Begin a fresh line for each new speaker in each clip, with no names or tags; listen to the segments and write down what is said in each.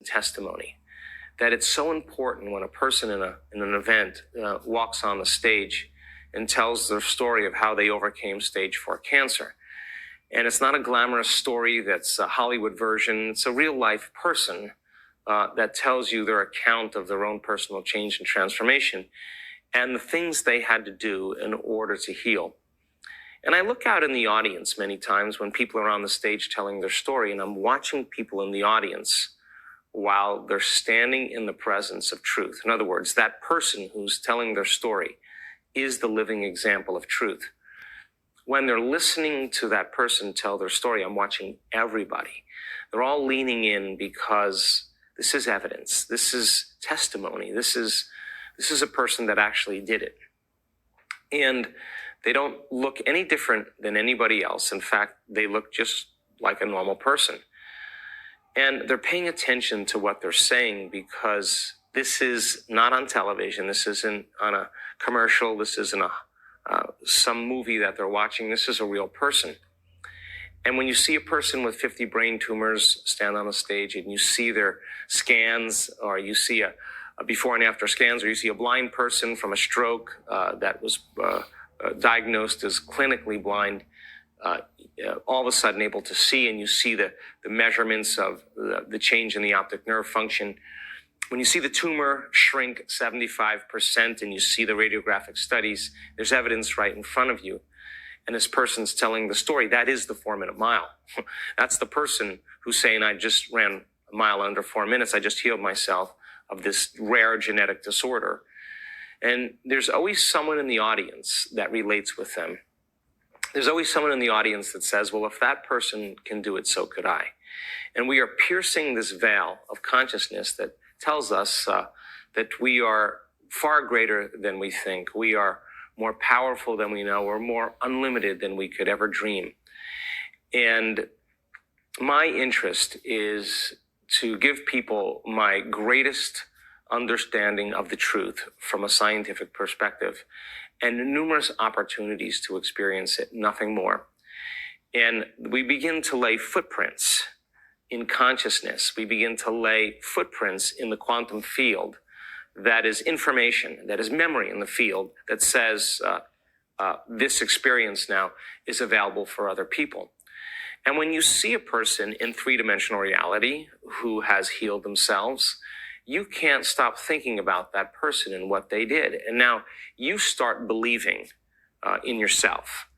testimony, that it's so important when a person in an event walks on the stage and tells their story of how they overcame stage 4 cancer. And it's not a glamorous story that's a Hollywood version. It's a real life person that tells you their account of their own personal change and transformation and the things they had to do in order to heal. And I look out in the audience many times when people are on the stage telling their story, and I'm watching people in the audience while they're standing in the presence of truth. In other words, that person who's telling their story is the living example of truth. When they're listening to that person tell their story, I'm watching everybody. They're all leaning in because this is evidence. This is testimony. This is a person that actually did it. And they don't look any different than anybody else. In fact, they look just like a normal person. And they're paying attention to what they're saying because this is not on television. This isn't on a commercial. This isn't some movie that they're watching. This is a real person. And when you see a person with 50 brain tumors stand on the stage and you see their scans, or you see a before and after scans, or you see a blind person from a stroke that was diagnosed as clinically blind, all of a sudden able to see, and you see the measurements of the change in the optic nerve function. When you see the tumor shrink 75% and you see the radiographic studies, there's evidence right in front of you. And this person's telling the story. That is the 4-minute mile. That's the person who's saying, I just ran a mile under 4 minutes. I just healed myself of this rare genetic disorder. And there's always someone in the audience that relates with them. There's always someone in the audience that says, well, if that person can do it, so could I. And we are piercing this veil of consciousness that tells us that we are far greater than we think. We are more powerful than we know. We're more unlimited than we could ever dream. And my interest is to give people my greatest understanding of the truth from a scientific perspective and numerous opportunities to experience it, nothing more. And we begin to lay footprints in consciousness. We begin to lay footprints in the quantum field that is information, that is memory in the field that says this experience now is available for other people. And when you see a person in three-dimensional reality who has healed themselves, you can't stop thinking about that person and what they did. And now you start believing in yourself.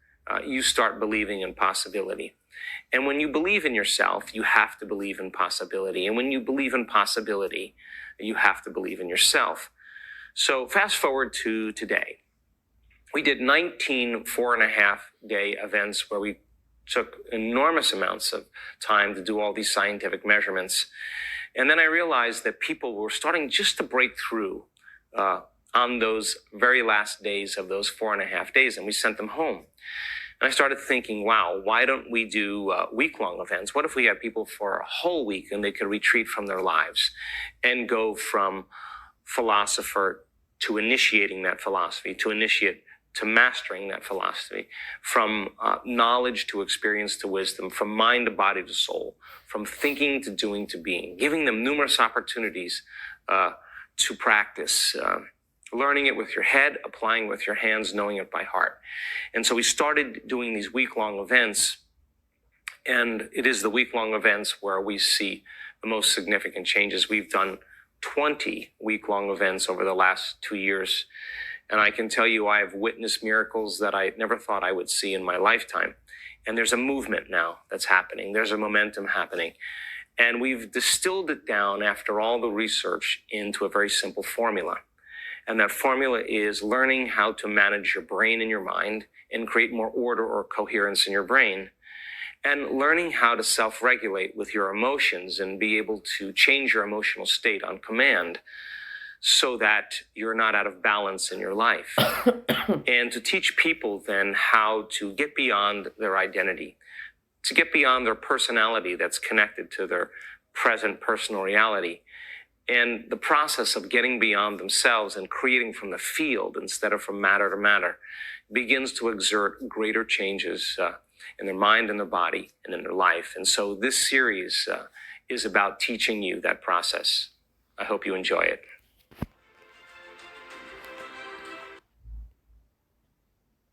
You start believing in possibility. And when you believe in yourself, you have to believe in possibility. And when you believe in possibility, you have to believe in yourself. So fast forward to today. We did 19 4.5-day events where we took enormous amounts of time to do all these scientific measurements. And then I realized that people were starting just to break through on those very last days of those 4.5 days, and we sent them home. And I started thinking, wow, why don't we do week-long events? What if we had people for a whole week and they could retreat from their lives and go from philosopher to initiating that philosophy, to initiate to mastering that philosophy, from knowledge to experience to wisdom, from mind to body to soul, from thinking to doing to being, giving them numerous opportunities to practice, learning it with your head, applying it with your hands, knowing it by heart. And so we started doing these week-long events, and it is the week-long events where we see the most significant changes. We've done 20 week-long events over the last 2 years. And I can tell you I have witnessed miracles that I never thought I would see in my lifetime. And there's a movement now that's happening. There's a momentum happening. And we've distilled it down after all the research into a very simple formula. And that formula is learning how to manage your brain and your mind and create more order or coherence in your brain. And learning how to self-regulate with your emotions and be able to change your emotional state on command, so that you're not out of balance in your life. And to teach people then how to get beyond their identity, to get beyond their personality that's connected to their present personal reality. And the process of getting beyond themselves and creating from the field instead of from matter to matter begins to exert greater changes in their mind and their body and in their life. And so this series is about teaching you that process. I hope you enjoy it.